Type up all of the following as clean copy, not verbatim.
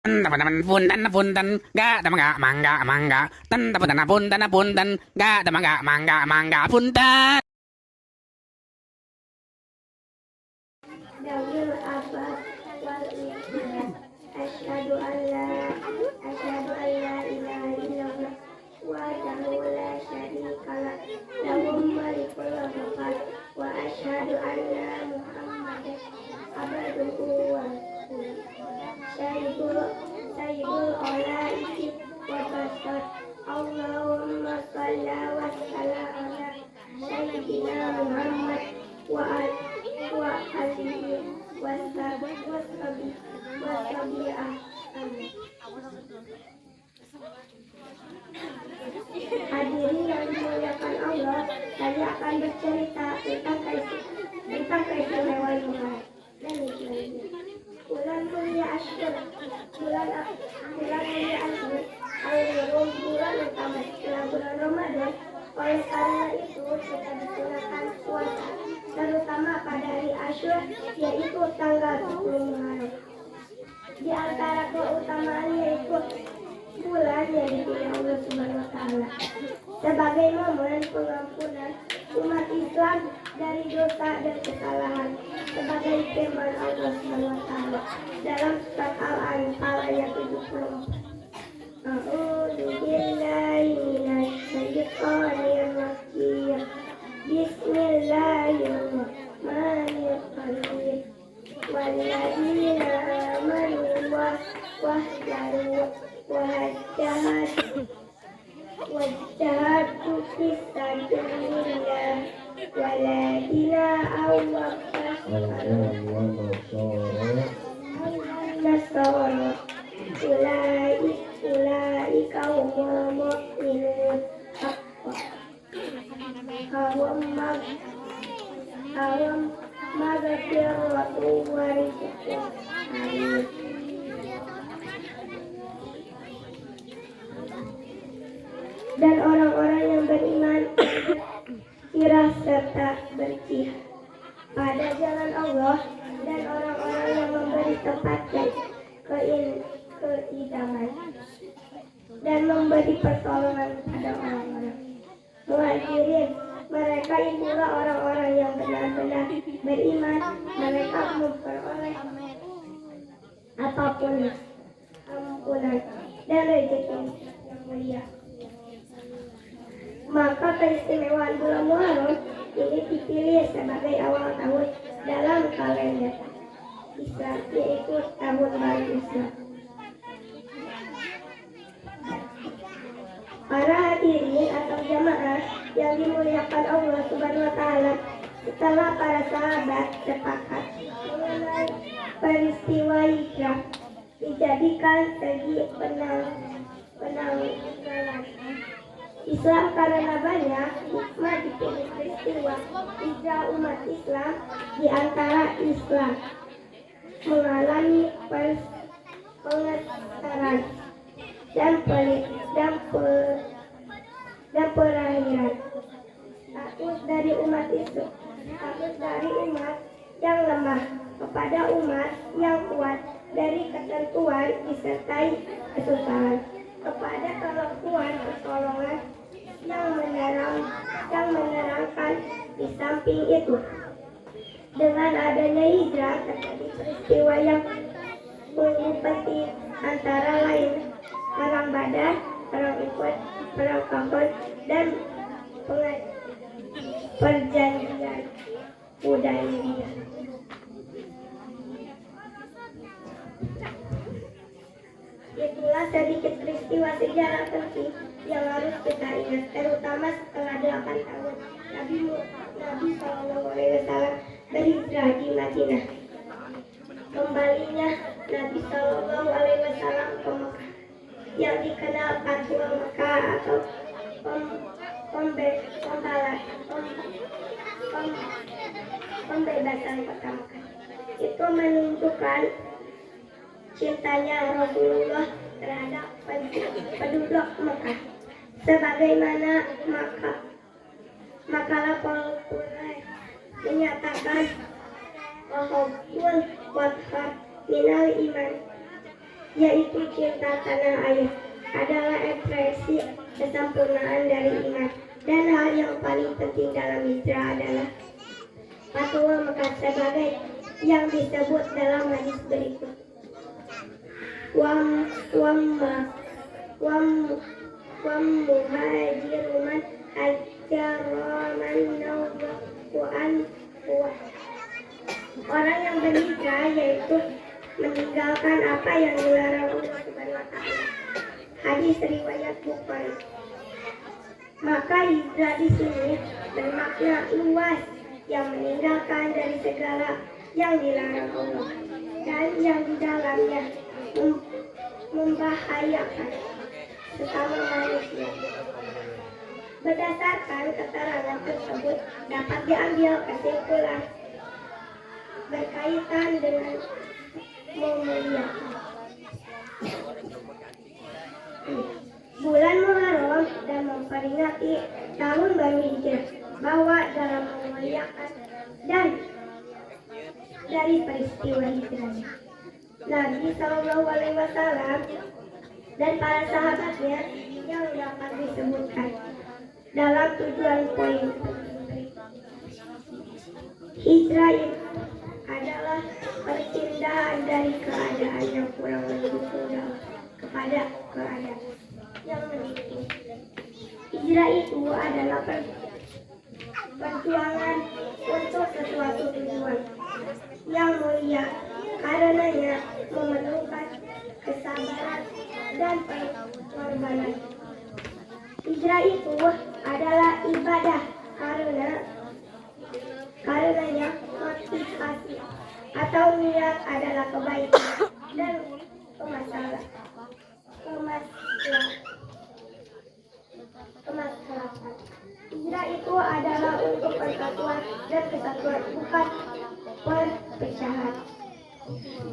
Teman-teman punten punten gak ada mangga mangga mangga teman-teman punten punten gak ada mangga mangga mangga punten. Dawil Abbas wal Ikhlas Asyhadu an la ilaha illallah wahdahu la syarikalah lahul malikul qahhar wa asyhadu anna Muhammadan abduhu wa rasuluh sayyidul alaiki wa basar Allahumma shalli wa sallim ala sayyidina Muhammad wa alihi wasabiah. Hadirin yang dimuliakan Allah, saya akan bercerita tentang keistimewaan Muharram dan nikmatnya. Bulan mulia Asyur, bulan mulia Asyur, bulan utama setelah bulan Ramadan. Oleh karena itu kita disunahkan puasa, terutama pada hari Asyur, yaitu tanggal 10 Muharram. Di antara keutamaannya itu bulan yang dipilih Allah Subhanahu wa Ta'ala sebagai momen pengampunan umat Islam dari dosa dan kesalahan, sebagai firman Allah Subhanahu wa Ta'ala dalam surat Al-Anfal ayat 74. A'udzu billahi minasy syaithanir rajim. Bismillahirrahmanirrahim. Walladzina amanu wahdaru wajahadu fisabilillah walladzina nasara ulaika humul mu'minun haqqan maghfiratu wa rizqun karim. Dan orang-orang yang beriman kirah serta berjihad pada jalan Allah, dan orang-orang yang memberi tempat dan keidaman dan memberi pertolongan pada orang-orang muhajirin. Mereka itulah orang-orang yang benar-benar beriman. Mereka memperoleh apapun ampunan dan rezeki yang mulia. Maka keistimewaan bulan Muharram ini dipilih sebagai awal tahun dalam kalender Islam, yaitu tahun baru Islam. Para hadirin atau jamaah yang dimuliakan Allah Subhanahu wa Ta'ala, setelah para sahabat sepakat mengenai peristiwa hijrah dijadikan segi penanggalan Islam, karena banyak hikmah dipilih peristiwa hijrah umat Islam. Di antara Islam mengalami pengesaran dan perakhiran. Status dari umat yang lemah kepada umat yang kuat, dari ketentuan disertai kesusahan kepada kemampuan pertolongan yang menerangkan. Di samping itu, dengan adanya hijrah terjadi peristiwa yang meliputi antara lain perang Badar, perang Uhud, perang Kahf, dan perjanjian Hudaybiyah. Itulah sedikit peristiwa sejarah penting yang harus kita ingat, terutama setelah 8 tahun Nabi SAW berhijrah di Madinah. Kembalinya Nabi SAW ke Mekah, yang dikenal Fathul Mekah atau pembebasan kota Mekah. Itu menunjukkan cintanya Rasulullah terhadap penduduk Mekah. Sebagaimana makalah populer menyatakan bahwa minal iman yaitu cinta tanah air, adalah ekspresi kesempurnaan dari iman. Dan hal yang paling penting dalam hijrah adalah Fatul Mekah sebagai yang disebut dalam hadis berikut. Wam muhajiruman hajaraman nawwa'an. Orang yang berhijrah yaitu meninggalkan apa yang dilarang Allah Subhanahu wa taala. Hadis riwayat Bukhari. Maka hijrah di sini bermakna luas, yang meninggalkan dari segala yang dilarang Allah dan yang di dalamnya membahayakan sesama manusia. Berdasarkan keterangan tersebut dapat diambil kesimpulan berkaitan dengan memuliakan bulan Muharram dan memperingati tahun baru hijrah, bahwa dalam memuliakan dan dari peristiwa hijrah Nabi Shallallahu Alaihi Wasallam dan para sahabatnya yang dapat disebutkan dalam tujuan poin hijrah adalah perpindahan dari keadaan yang kurang mendukung kepada keadaan yang mendukung. Hijrah itu adalah perjuangan untuk sesuatu tujuan yang mulia, karenanya memerlukan kesabaran dan pengorbanan. Hijrah itu adalah ibadah karenanya motivasi atau niat adalah kebaikan dan kemaslahatan. Hijrah itu adalah untuk persatuan dan kesatuan, bukan perpecahan.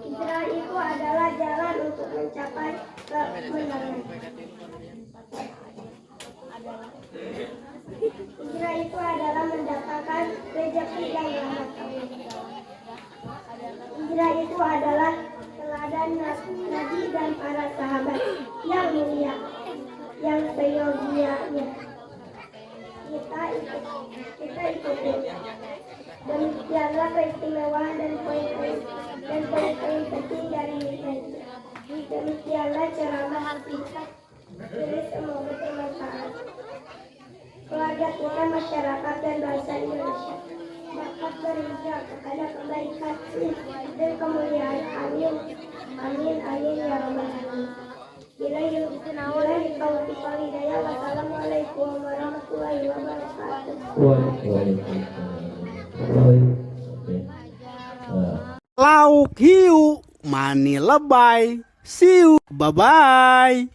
Hijrah itu adalah jalan untuk mencapai kemenangan. Hijrah itu adalah mendatangkan rezeki yang rahmat Allah. Hijrah itu adalah teladan Nabi dan para sahabat yang mulia, yang seyogianya kita ikuti. Demikianlah keistimewaan dan poin-poin penting dari hijrah. Demikianlah ceramah singkat ini, semoga bermanfaat. Keluarga kita, masyarakat dan bangsa Indonesia dapat berhijrah kepada kebaikan dan kemuliaan. Amin. Amin. Amin ya rabbal alamin. Wassalamualaikum warahmatullahi wabarakatuh. Lauk hiu mani lebay siu, bye bye.